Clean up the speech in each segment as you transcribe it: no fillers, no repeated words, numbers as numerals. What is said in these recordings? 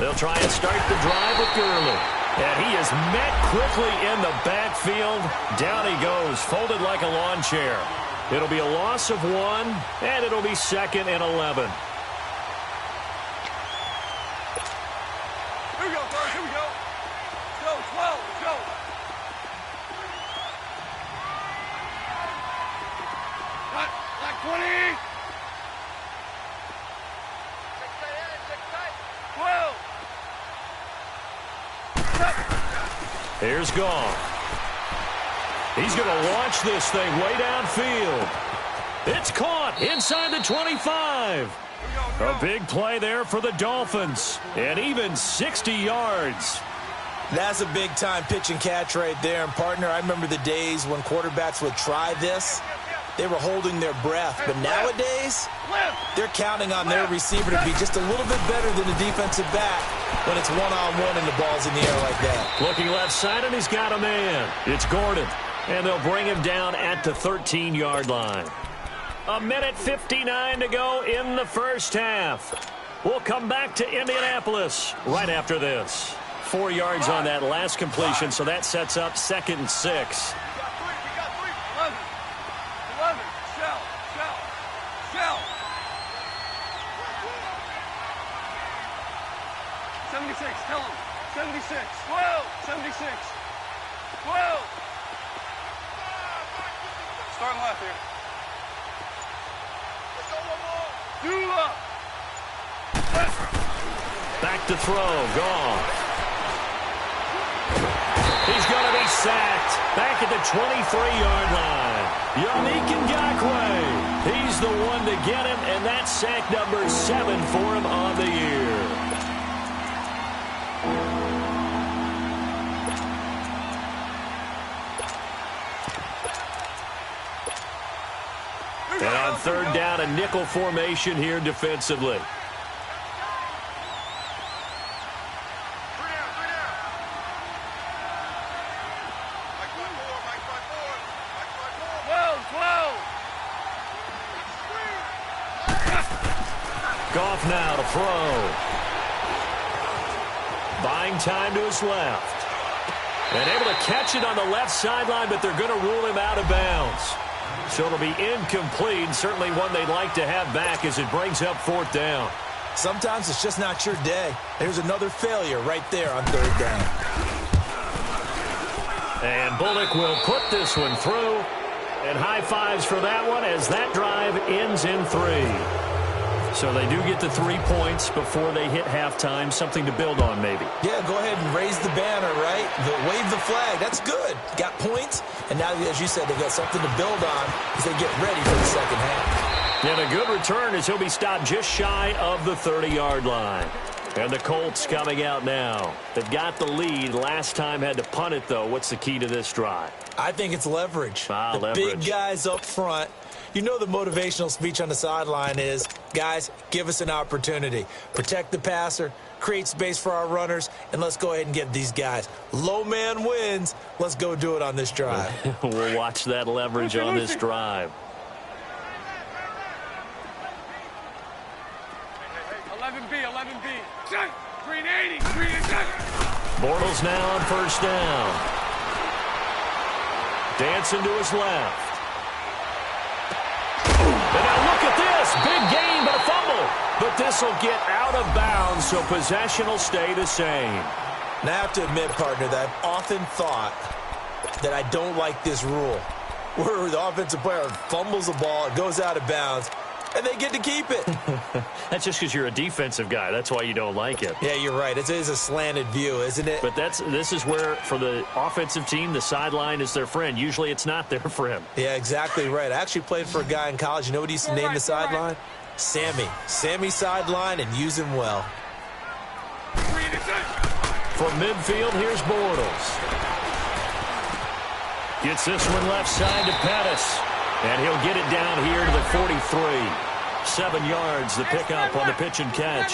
They'll try and start the drive with Gurley. And he is met quickly in the backfield. Down he goes, folded like a lawn chair. It'll be a loss of 1, and it'll be 2nd and 11. Here we go, guys. Here we go. Go, 12. Go. Like 20. 12. Here's Goff. He's going to launch this thing way downfield. It's caught inside the 25. A big play there for the Dolphins. And even 60 yards. That's a big-time pitch and catch right there. And, partner, I remember the days when quarterbacks would try this. They were holding their breath. But nowadays, they're counting on their receiver to be just a little bit better than the defensive back when it's one-on-one and the ball's in the air like that. Looking left side, and he's got a man. It's Gordon. And they'll bring him down at the 13-yard line. 1:59 to go in the first half. We'll come back to Indianapolis right after this. 4 yards on that last completion, so that sets up 2nd and 6. We got 3. 11. Shell. 76. Tell him. 76. 12. 76. 12. Start left here. Let's go one more. Dula. Back to throw. Goff. He's going to be sacked. Back at the 23-yard line. Yannick Ngakoue. He's the one to get him, and that's sack number 7 for him on the year. And on 3rd down, a nickel formation here defensively. Goff now to throw. Buying time to his left. And able to catch it on the left sideline, but they're going to rule him out of bounds. So it'll be incomplete, certainly one they'd like to have back as it brings up 4th down. Sometimes it's just not your day. There's another failure right there on 3rd down. And Bullock will put this one through. And high fives for that one as that drive ends in 3. So they do get the 3 points before they hit halftime, something to build on maybe. Yeah, go ahead and raise the banner, right? Wave the flag. That's good. Got points, and now, as you said, they got something to build on as they get ready for the second half. And a good return as he'll be stopped just shy of the 30-yard line. And the Colts coming out now. They've got the lead. Last time had to punt it, though. What's the key to this drive? I think it's leverage. Leverage. Big guys up front. You know the motivational speech on the sideline is, guys, give us an opportunity. Protect the passer, create space for our runners, and let's go ahead and get these guys. Low man wins. Let's go do it on this drive. We'll watch that leverage on this drive. 11B. Green 80. Bortles now on 1st down. Dancing to his left. And now look at this. Big gain, but a fumble. But this will get out of bounds, so possession will stay the same. And I have to admit, partner, that I've often thought that I don't like this rule, where the offensive player fumbles the ball, it goes out of bounds, and they get to keep it. That's just because you're a defensive guy. That's why you don't like it. Yeah, you're right. It is a slanted view, isn't it? But this is where, for the offensive team, the sideline is their friend. Usually it's not their friend. Yeah, exactly right. I actually played for a guy in college. You know what he used to name the sideline? Sammy. Sammy sideline, and use him well. From midfield, here's Bortles. Gets this one left side to Pettis. And he'll get it down here to the 43. 7 yards, the pickup on the pitch and catch.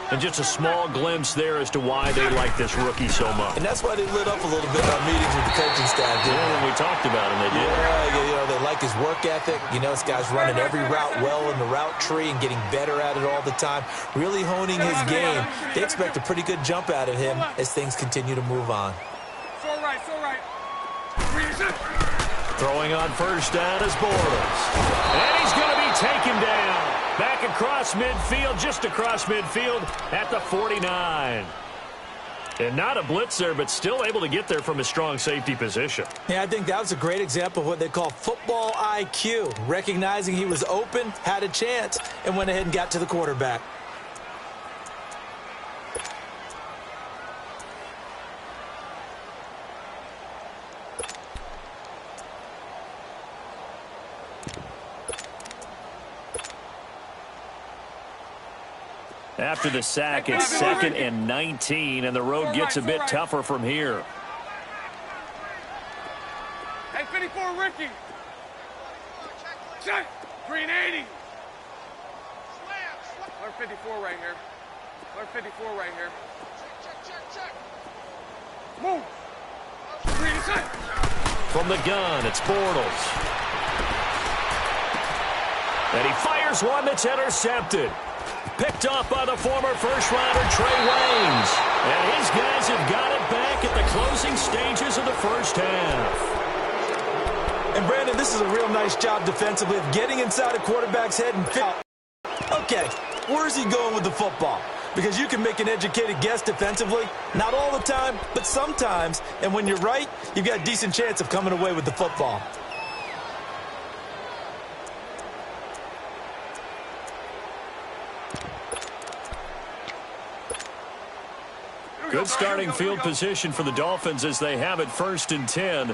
And just a small glimpse there as to why they like this rookie so much. And that's why they lit up a little bit on meetings with the coaching staff. Yeah, when we talked about him, they did. Yeah, they like his work ethic. This guy's running every route well in the route tree and getting better at it all the time, really honing his game. They expect a pretty good jump out of him as things continue to move on. So right. Throwing on first down is Bortles. And he's going to be taken down. Back across midfield, just across midfield at the 49. And not a blitz there, but still able to get there from a strong safety position. Yeah, I think that was a great example of what they call football IQ. Recognizing he was open, had a chance, and went ahead and got to the quarterback. After the sack, it's 2nd and 19, and the road gets a bit tougher from here. Hey, 54, Ricky. Check. Green 80. Clear 54 right here. Clear 54 right here. Check. Move. Green set. From the gun, it's Bortles. And he fires one that's intercepted. Picked off by the former first-rounder Trey Waynes. And his guys have got it back at the closing stages of the first half. And, Brandon, this is a real nice job defensively of getting inside a quarterback's head and okay, where's he going with the football? Because you can make an educated guess defensively. Not all the time, but sometimes. And when you're right, you've got a decent chance of coming away with the football. Good starting field position for the Dolphins as they have it 1st and 10.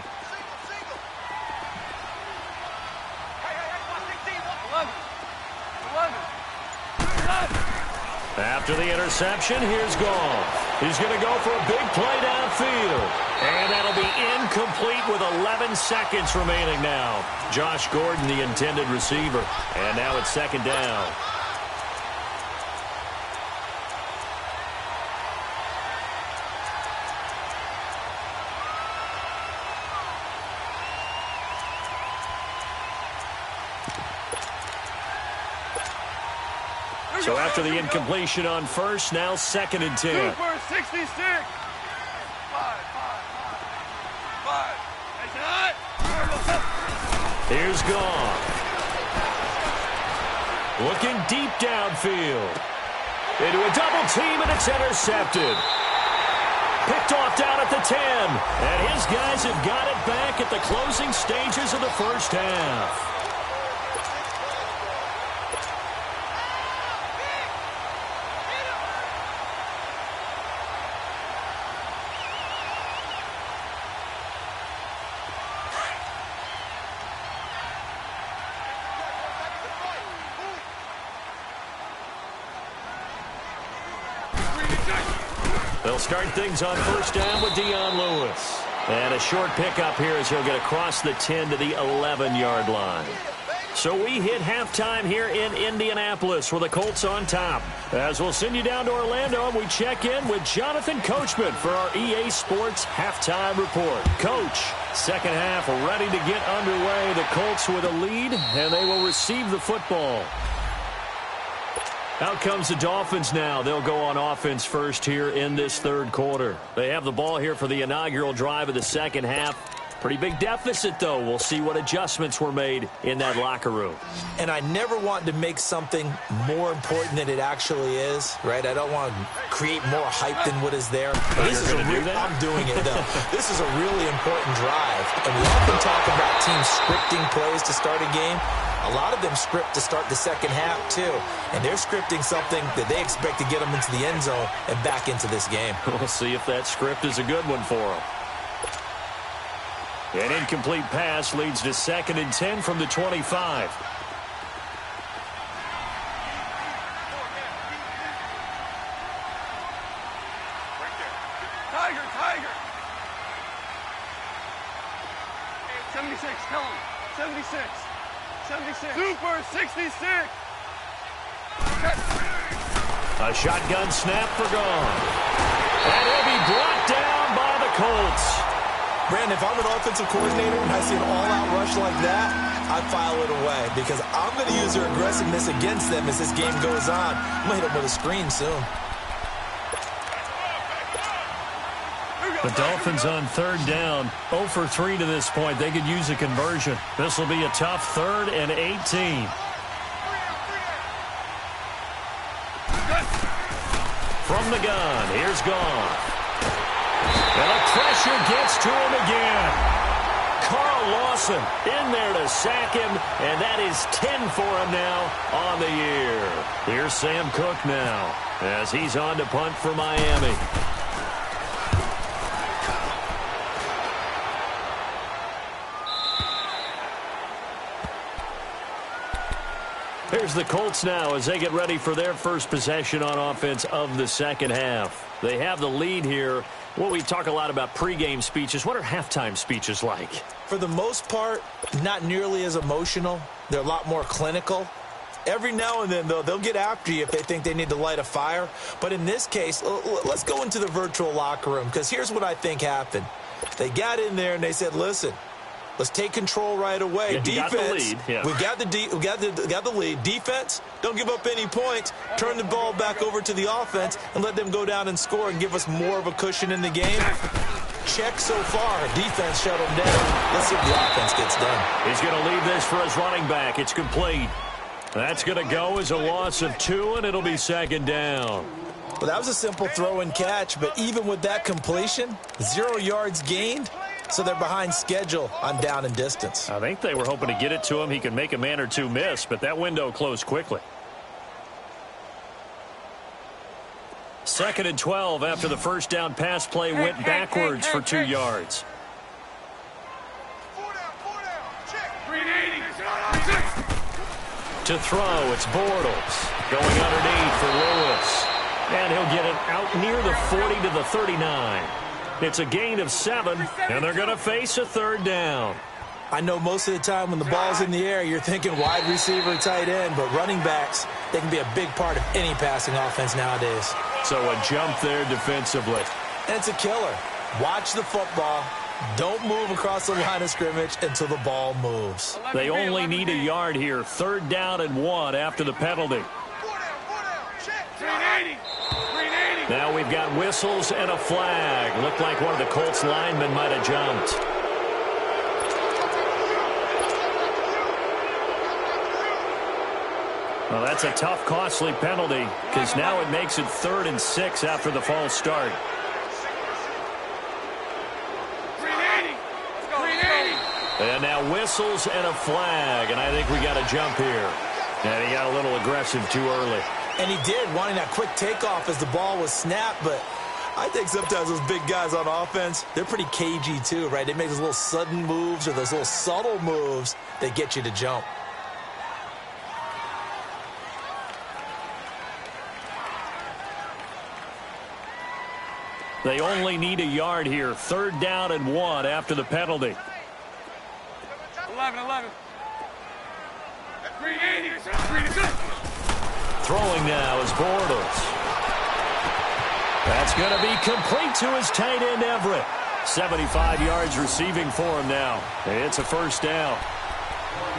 After the interception, here's Goff. He's going to go for a big play downfield. And that'll be incomplete with 11 seconds remaining now. Josh Gordon, the intended receiver. And now it's 2nd down. So after the incompletion on first, now 2nd and 10. Super 66. 5. Here's Goff. Looking deep downfield. Into a double team, and it's intercepted. Picked off down at the 10. And his guys have got it back at the closing stages of the first half. They'll start things on first down with Dion Lewis. And a short pickup here as he'll get across the 10 to the 11-yard line. So we hit halftime here in Indianapolis with the Colts on top. As we'll send you down to Orlando, and we check in with Jonathan Coachman for our EA Sports Halftime Report. Coach, second half ready to get underway. The Colts with a lead, and they will receive the football. Out comes the Dolphins now. They'll go on offense first here in this third quarter. They have the ball here for the inaugural drive of the second half. Pretty big deficit, though. We'll see what adjustments were made in that locker room. And I never want to make something more important than it actually is, right? I don't want to create more hype than what is there. This is I'm doing it, though. This is a really important drive. And we often talk about teams scripting plays to start a game. A lot of them script to start the second half, too. And they're scripting something that they expect to get them into the end zone and back into this game. We'll see if that script is a good one for them. An incomplete pass leads to 2nd and 10 from the 25. Tiger. 76, tell him. 76. Super 66. A shotgun snap for gone. And he'll be brought down by the Colts. Brandon, if I'm an offensive coordinator and I see an all-out rush like that, I file it away because I'm going to use their aggressiveness against them as this game goes on. I'm going to hit them with a screen soon. The Dolphins on third down, 0 for 3 to this point. They could use a conversion. This will be a tough 3rd and 18. From the gun, here's Goff. And the pressure gets to him again. Carl Lawson in there to sack him, and that is 10 for him now on the year. Here's Sam Cook now as he's on to punt for Miami. Here's the Colts now as they get ready for their first possession on offense of the second half. They have the lead here. Well, we talk a lot about pregame speeches. What are halftime speeches like? For the most part, not nearly as emotional. They're a lot more clinical. Every now and then, though, they'll get after you if they think they need to light a fire. But in this case, let's go into the virtual locker room because here's what I think happened. They got in there and they said, listen, let's take control right away. Yeah, defense, we got the lead. Defense, don't give up any points. Turn the ball back over to the offense and let them go down and score and give us more of a cushion in the game. Check so far. Defense shut them down. Let's see if the offense gets done. He's going to leave this for his running back. It's complete. That's going to go as a loss of 2, and it'll be second down. Well, that was a simple throw and catch, but even with that completion, 0 yards gained. So they're behind schedule on down and distance. I think they were hoping to get it to him. He could make a man or two miss, but that window closed quickly. 2nd and 12 after the first down pass play went backwards for 2 yards. To throw, it's Bortles going underneath for Lewis. And he'll get it out near the 40 to the 39. It's a gain of 7, and they're going to face a 3rd down. I know most of the time when the ball's in the air, you're thinking wide receiver, tight end, but running backs, they can be a big part of any passing offense nowadays. So a jump there defensively. And it's a killer. Watch the football. Don't move across the line of scrimmage until the ball moves. They only need a yard here. 3rd down and 1 after the penalty. Now we've got whistles and a flag. Looked like one of the Colts linemen might have jumped. Well, that's a tough, costly penalty because now it makes it 3rd and 6 after the false start. And now whistles and a flag, and I think we got a jump here. And he got a little aggressive too early. And he did, wanting that quick takeoff as the ball was snapped, but I think sometimes those big guys on offense, they're pretty cagey too, right? They make those little sudden moves or those little subtle moves that get you to jump. They only need a yard here. 3rd down and 1 after the penalty. 11. Throwing now is Bortles. That's going to be complete to his tight end, Everett. 75 yards receiving for him now. It's a 1st down.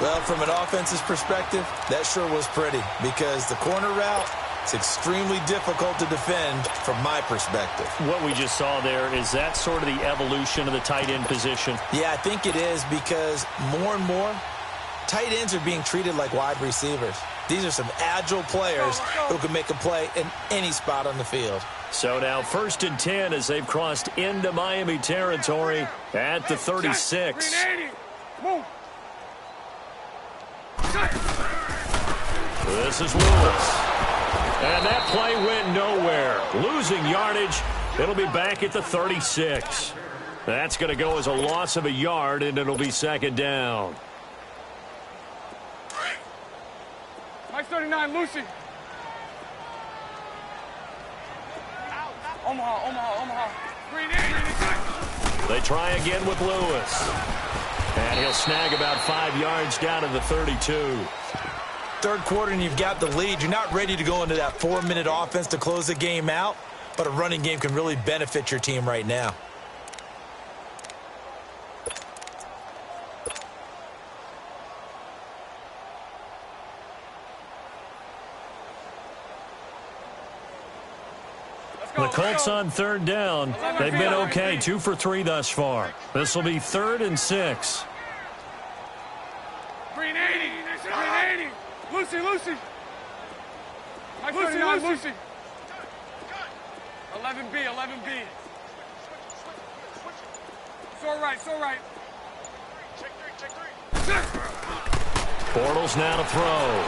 Well, from an offense's perspective, that sure was pretty because the corner route, it's extremely difficult to defend from my perspective. What we just saw there, is that sort of the evolution of the tight end position? Yeah, I think it is because more and more, tight ends are being treated like wide receivers. These are some agile players who can make a play in any spot on the field. So now 1st and 10 as they've crossed into Miami territory at the 36. This is Lewis. And that play went nowhere. Losing yardage. It'll be back at the 36. That's going to go as a loss of a yard, and it'll be 2nd down. Mike 39, Lucy. Omaha. They try again with Lewis. And he'll snag about 5 yards down to the 32. third quarter and you've got the lead. You're not ready to go into that 4-minute offense to close the game out, but a running game can really benefit your team right now. The Colts on third down. They've been okay, 2 for 3 thus far. This will be 3rd and 6. Green 80. Green 80. Lucy. Lucy. 11B. So right. Check three. Bortles now to throw.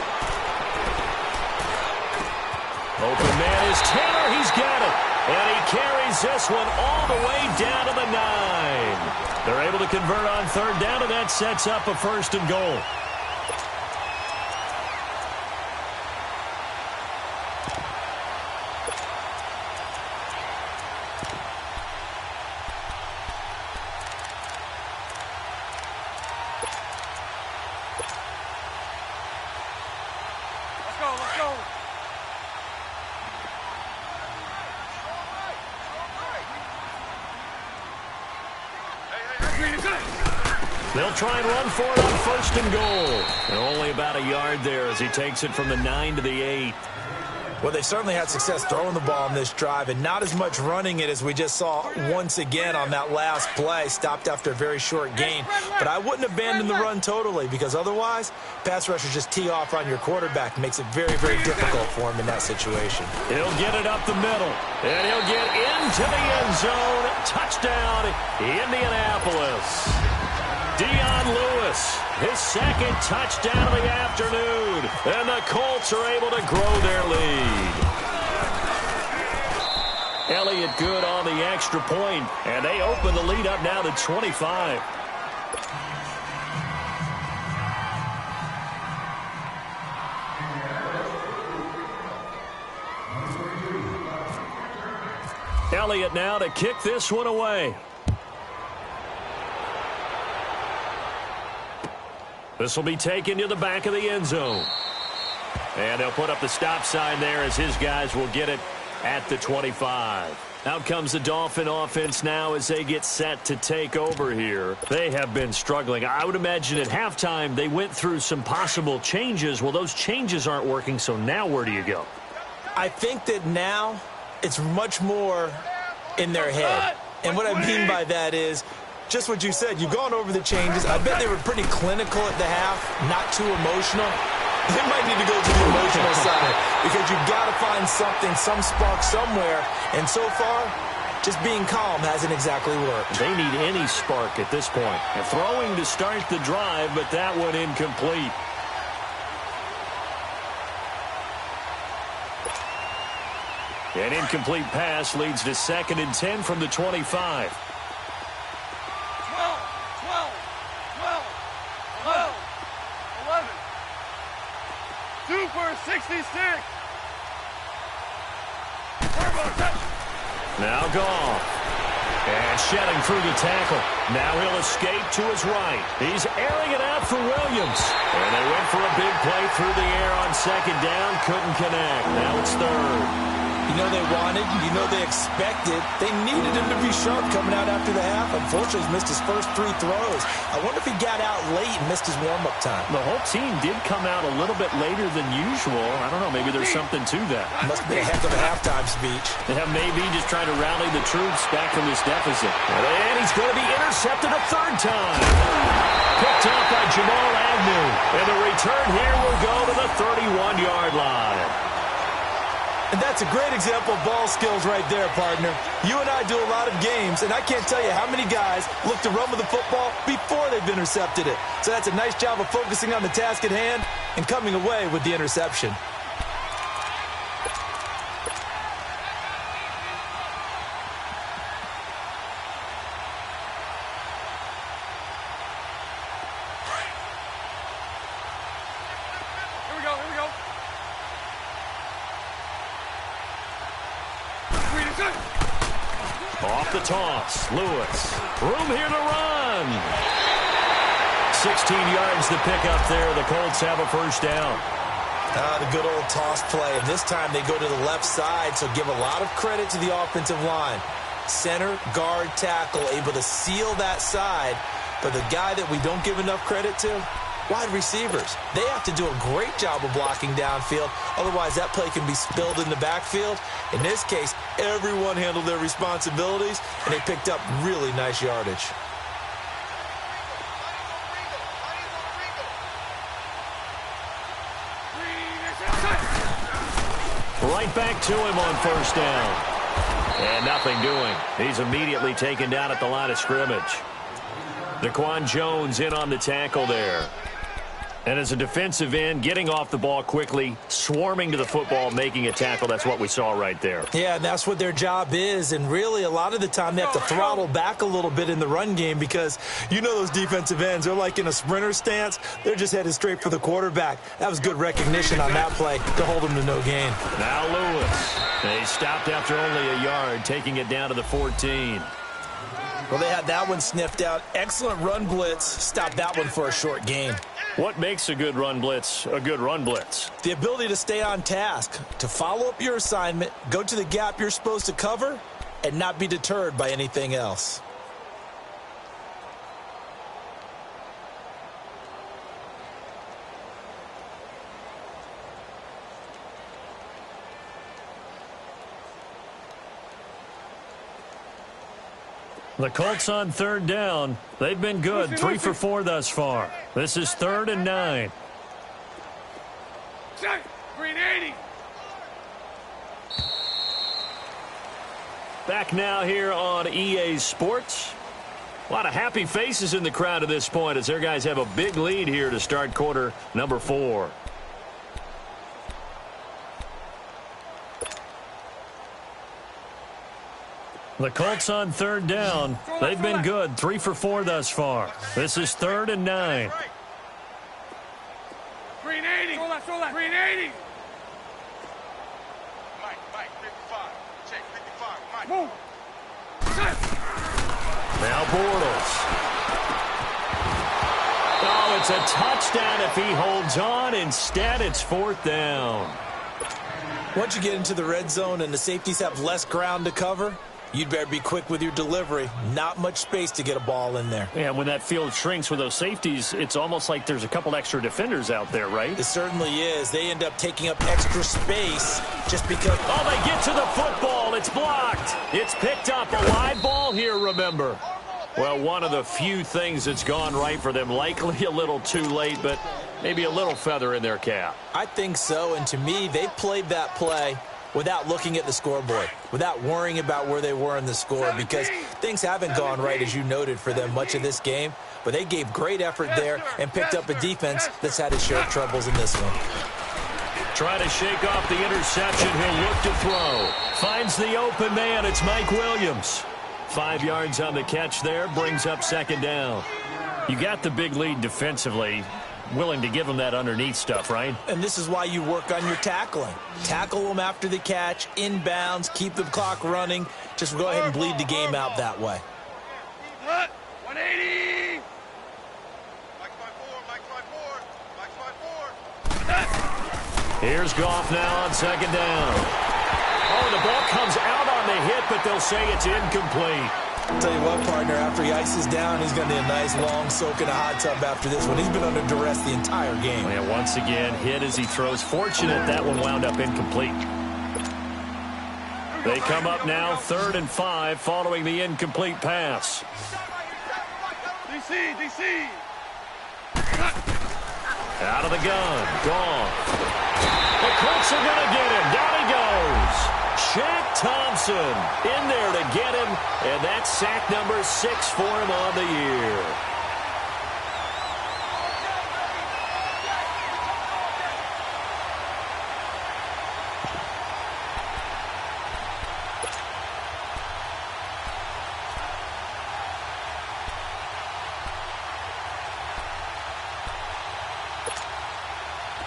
Open man is Taylor. He's got it. And he carries this one all the way down to the 9. They're able to convert on third down, and that sets up a 1st and goal. Let's go. They'll try and run for it on 1st and goal. And only about a yard there as he takes it from the 9 to the 8. Well, they certainly had success throwing the ball on this drive and not as much running it as we just saw once again on that last play. Stopped after a very short gain. But I wouldn't abandon the run totally because otherwise, pass rushers just tee off on your quarterback. It makes it very, very difficult for him in that situation. He'll get it up the middle, and he'll get into the end zone. Touchdown, Indianapolis. Dion Lewis, his 2nd touchdown of the afternoon. And the Colts are able to grow their lead. Elliott good on the extra point, and they open the lead up now to 25. Elliott now to kick this one away. This will be taken to the back of the end zone. And they'll put up the stop sign there as his guys will get it at the 25. Out comes the Dolphin offense now as they get set to take over here. They have been struggling. I would imagine at halftime they went through some possible changes. Well, those changes aren't working, so now where do you go? I think that now it's much more in their head. And what I mean by that is just what you said. You've gone over the changes. I bet they were pretty clinical at the half, not too emotional. They might need to go to the emotional side because you've got to find something, some spark somewhere. And so far, just being calm hasn't exactly worked. They need any spark at this point. And throwing to start the drive, but that one incomplete. An incomplete pass leads to 2nd and 10 from the 25. 2 for 66. Now Goff. And shedding through the tackle. Now he'll escape to his right. He's airing it out for Williams. And they went for a big play through the air on 2nd down. Couldn't connect. Now it's 3rd. You know they wanted, you know they expected. They needed him to be sharp coming out after the half. Unfortunately, he's missed his first 3 throws. I wonder if he got out late and missed his warm-up time. The whole team did come out a little bit later than usual. I don't know, maybe there's something to that. Must be a heck of a halftime speech. Yeah, maybe just trying to rally the troops back from this deficit. And he's going to be intercepted a 3rd time. Picked up by Jamal Agnew. And the return here will go to the 31-yard line. And that's a great example of ball skills right there, partner. You and I do a lot of games, and I can't tell you how many guys look to run with the football before they've intercepted it. So that's a nice job of focusing on the task at hand and coming away with the interception. Off the toss, Lewis. Room here to run. 16 yards to pick up there. The Colts have a 1st down. The good old toss play. And this time they go to the left side, so give a lot of credit to the offensive line. Center, guard, tackle, able to seal that side. But the guy that we don't give enough credit to, wide receivers. They have to do a great job of blocking downfield. Otherwise, that play can be spilled in the backfield. In this case, everyone handled their responsibilities, and they picked up really nice yardage. Right back to him on first down. And nothing doing. He's immediately taken down at the line of scrimmage. Daquan Jones in on the tackle there. And as a defensive end, getting off the ball quickly, swarming to the football, making a tackle, that's what we saw right there. Yeah, and that's what their job is. And really, a lot of the time, they have to throttle back a little bit in the run game because you know those defensive ends, they're like in a sprinter stance. They're just headed straight for the quarterback. That was good recognition on that play to hold them to no gain. Now Lewis. They stopped after only a yard, taking it down to the 14. Well, they had that one sniffed out. Excellent run blitz. Stopped that one for a short gain. What makes a good run blitz a good run blitz? The ability to stay on task, to follow up your assignment, go to the gap you're supposed to cover, and not be deterred by anything else. The Colts on third down. They've been good. 3 for 4 thus far. This is 3rd and 9. Green 80. Back now here on EA Sports. A lot of happy faces in the crowd at this point as their guys have a big lead here to start quarter number 4. The Colts on third down. They've been good. 3 for 4 thus far. This is 3rd and 9. Green 80. Green 80. Mike, 55. Check 55. Mike. Move. Now Bortles. Oh, it's a touchdown if he holds on. Instead, it's 4th down. Once you get into the red zone and the safeties have less ground to cover, you'd better be quick with your delivery. Not much space to get a ball in there. Yeah, when that field shrinks with those safeties, it's almost like there's a couple extra defenders out there, right? It certainly is. They end up taking up extra space just because... Oh, they get to the football. It's blocked. It's picked up. A live ball here, remember. Well, one of the few things that's gone right for them. Likely a little too late, but maybe a little feather in their cap. I think so, and to me, they played that play without looking at the scoreboard, without worrying about where they were in the score, because things haven't gone right, as you noted, for them much of this game. But they gave great effort there and picked up a defense that's had its share of troubles in this one. Try to shake off the interception. He'll look to throw. Finds the open man. It's Mike Williams. 5 yards on the catch there. Brings up 2nd down. You got the big lead defensively. Willing to give them that underneath stuff, right? And this is why you work on your tackling. Tackle them after the catch, inbounds, keep the clock running. Just go ahead and bleed the game out that way. 180. Mike 5-4. Here's Goff now on 2nd down. Oh, the ball comes out on the hit, but they'll say it's incomplete. I'll tell you what, partner, after he ices down, he's going to need a nice long soak in a hot tub after this one. He's been under duress the entire game. And once again, hit as he throws. Fortunate that one wound up incomplete. They come up now 3rd and 5 following the incomplete pass. DC. Out of the gun. Gone. The Colts are going to get him. Down he goes. Shaq Thompson in there to get him, and that's sack number 6 for him on the year.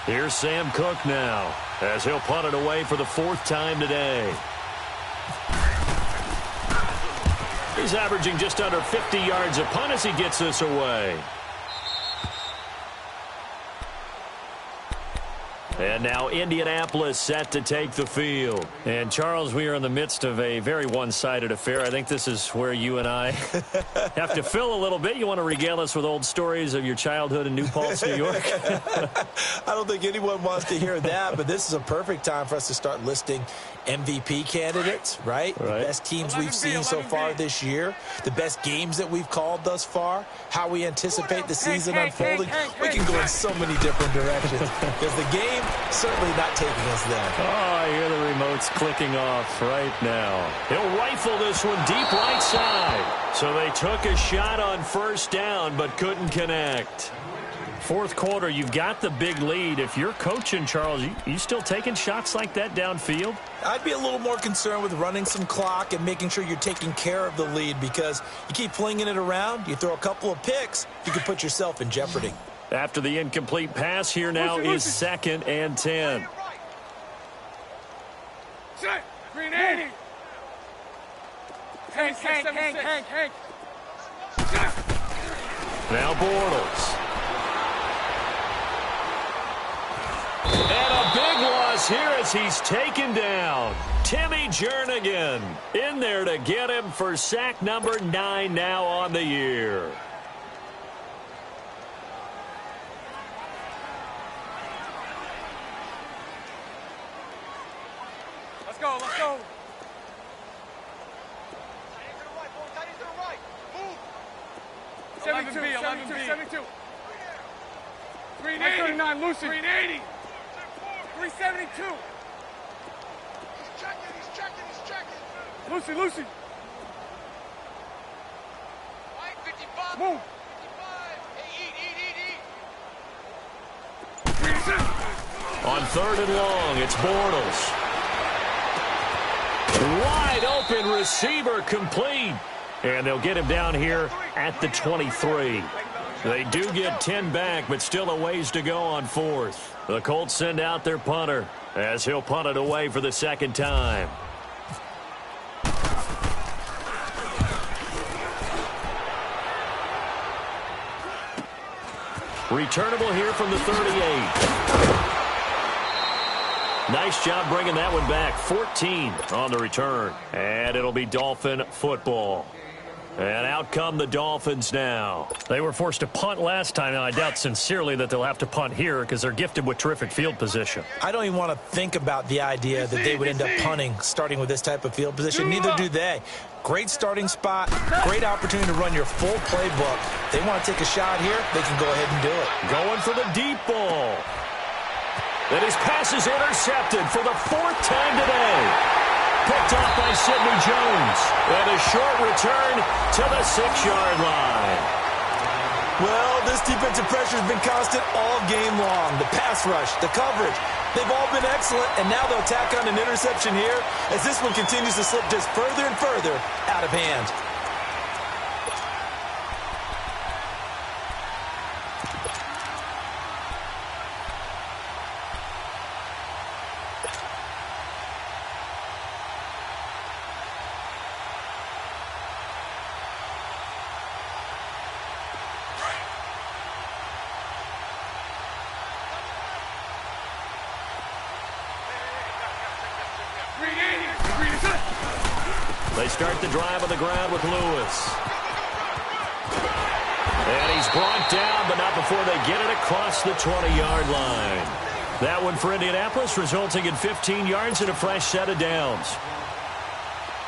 Here's Sam Cook now, as he'll punt it away for the 4th time today. He's averaging just under 50 yards a punt as he gets this away. And now Indianapolis set to take the field. And, Charles, we are in the midst of a very one-sided affair. I think this is where you and I have to fill a little bit. You want to regale us with old stories of your childhood in New Paltz, New York? I don't think anyone wants to hear that, but this is a perfect time for us to start listing MVP candidates, right? The best teams we've seen so far this year, the best games that we've called thus far, how we anticipate the season unfolding. We can go in so many different directions because the game certainly not taking us there. Oh, I hear the remotes clicking off right now. He'll rifle this one deep right side. So they took a shot on first down but couldn't connect. Fourth quarter, you've got the big lead. If you're coaching, Charles, you still taking shots like that downfield? I'd be a little more concerned with running some clock and making sure you're taking care of the lead because you keep flinging it around, you throw a couple of picks, you could put yourself in jeopardy. After the incomplete pass, here now is 2nd and 10. Set. 380. Hank. Now Bortles. And a big loss here as he's taken down. Timmy Jernigan in there to get him for sack number 9 now on the year. Let's go. Tight to the right. Move. 72. 389, Lucy. 380. 372. He's checking. Lucy. 55. Move. 55. Hey, eat. On 3rd and long, it's Bortles. Wide open receiver complete. And they'll get him down here at the 23. They do get 10 back, but still a ways to go on 4th. The Colts send out their punter as he'll punt it away for the second time. Returnable here from the 38. Nice job bringing that one back. 14 on the return. And it'll be Dolphin football. And out come the Dolphins now. They were forced to punt last time, and I doubt sincerely that they'll have to punt here because they're gifted with terrific field position. I don't even want to think about the idea that they would end up punting starting with this type of field position. Neither do they. Great starting spot, great opportunity to run your full playbook. They want to take a shot here, they can go ahead and do it. Going for the deep ball. And his pass is intercepted for the 4th time today. Picked off by Sidney Jones. And a short return to the 6-yard line. Well, this defensive pressure has been constant all game long. The pass rush, the coverage, they've all been excellent. And now they'll tack on an interception here as this one continues to slip just further and further out of hand. They start the drive on the ground with Lewis. And he's brought down, but not before they get it across the 20-yard line. That one for Indianapolis, resulting in 15 yards and a fresh set of downs.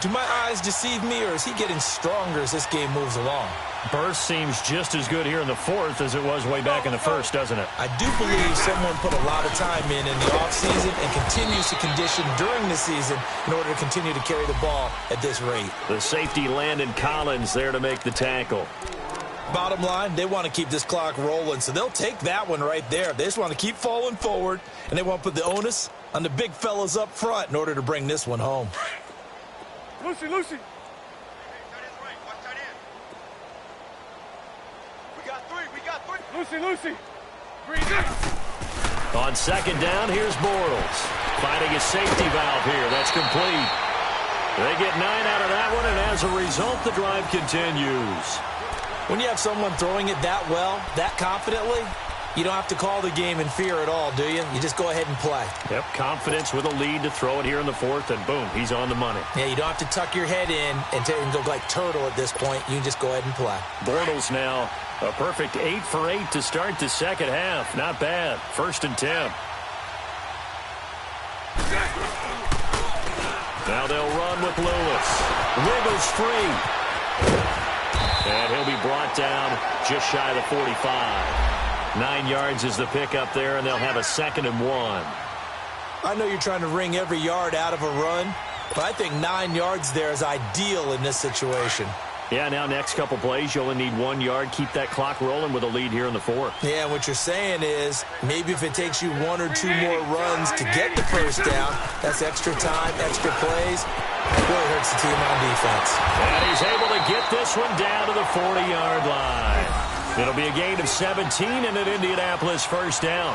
Do my eyes deceive me, or is he getting stronger as this game moves along? Burst seems just as good here in the 4th as it was way back in the 1st, doesn't it? I do believe someone put a lot of time in the offseason and continues to condition during the season in order to continue to carry the ball at this rate. The safety Landon Collins there to make the tackle. Bottom line, they want to keep this clock rolling, so they'll take that one right there. They just want to keep falling forward, and they want to put the onus on the big fellas up front in order to bring this one home. Lucy. Lucy. On 2nd down, here's Bortles. Finding a safety valve here. That's complete. They get 9 out of that one, and as a result, the drive continues. When you have someone throwing it that well, that confidently, You don't have to call the game in fear at all, do you? You just go ahead and play. Yep, confidence with a lead to throw it here in the fourth, and boom, he's on the money. Yeah, you don't have to tuck your head in and go like turtle at this point. You can just go ahead and play. Bortles now a perfect 8 for 8 to start the second half. Not bad. 1st and 10. Now they'll run with Lewis. Wiggles free. And he'll be brought down just shy of the 45. 9 yards is the pickup there, and they'll have a 2nd and 1. I know you're trying to wring every yard out of a run, but I think 9 yards there is ideal in this situation. Yeah, now next couple plays, you only need 1 yard. Keep that clock rolling with a lead here in the fourth. Yeah, what you're saying is maybe if it takes you 1 or 2 more runs to get the first down, that's extra time, extra plays. It really hurts the team on defense. And he's able to get this one down to the 40-yard line. It'll be a gain of 17 and an Indianapolis first down.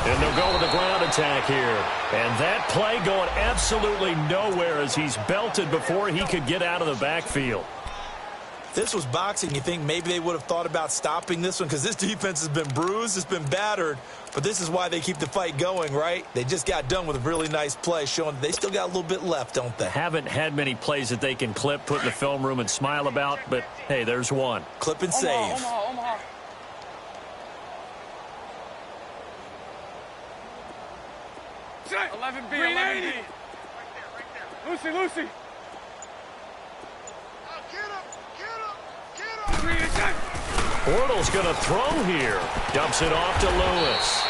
And they'll go with the ground attack here. And that play going absolutely nowhere as he's belted before he could get out of the backfield. If this was boxing, you think maybe they would have thought about stopping this one because this defense has been bruised, it's been battered, but this is why they keep the fight going, right? They just got done with a really nice play showing they still got a little bit left, don't they? Haven't had many plays that they can clip, put in the film room and smile about, but hey, there's one. Clip and save. Omaha. 11B, 11B. Lucy. Bortles going to throw here. Dumps it off to Lewis.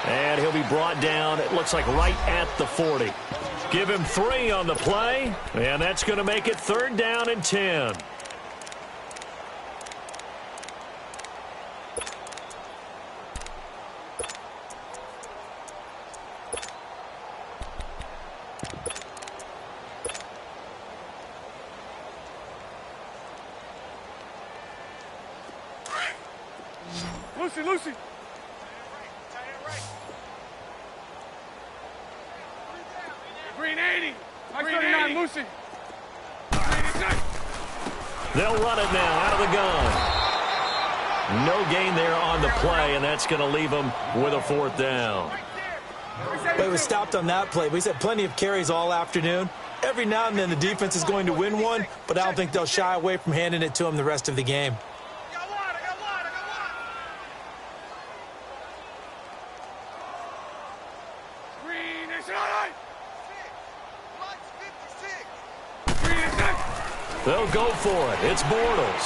And he'll be brought down, it looks like right at the 40. Give him 3 on the play, and that's going to make it 3rd down and 10. Lucy. Green 80. Green 80. Lucy. They'll run it now out of the gun. No gain there on the play, and that's going to leave them with a 4th down. But it was stopped on that play. We had plenty of carries all afternoon. Every now and then the defense is going to win one, but I don't think they'll shy away from handing it to them the rest of the game. They'll go for it. It's Bortles.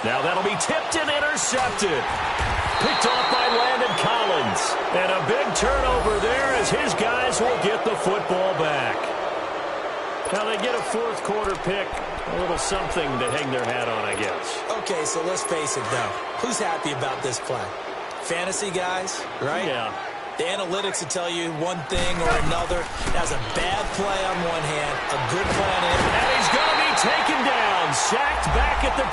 Now that'll be tipped and intercepted. Picked off by Landon Collins. And a big turnover there as his guys will get the football back. Now they get a 4th quarter pick. A little something to hang their hat on, I guess. Okay, so let's face it, though. Who's happy about this play? Fantasy guys, right? Yeah. The analytics will tell you one thing or another. That's a bad play on one hand, a good play on the other. And he's going to be taken down, sacked back at the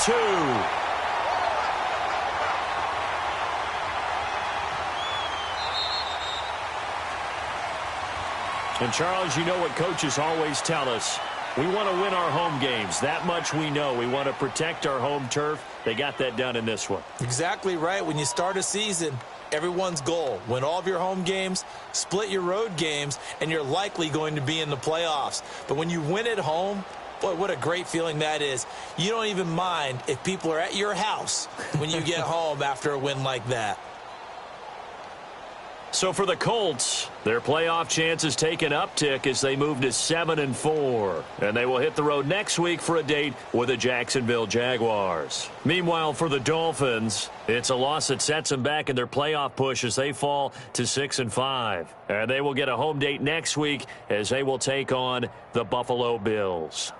2. And, Charles, you know what coaches always tell us. We want to win our home games. That much we know. We want to protect our home turf. They got that done in this one. Exactly right. When you start a season, everyone's goal, win all of your home games, split your road games, and you're likely going to be in the playoffs. But when you win at home, boy, what a great feeling that is. You don't even mind if people are at your house when you get home after a win like that. So for the Colts, their playoff chances take an uptick as they move to 7-4. And they will hit the road next week for a date with the Jacksonville Jaguars. Meanwhile, for the Dolphins, it's a loss that sets them back in their playoff push as they fall to 6-5. And they will get a home date next week as they will take on the Buffalo Bills.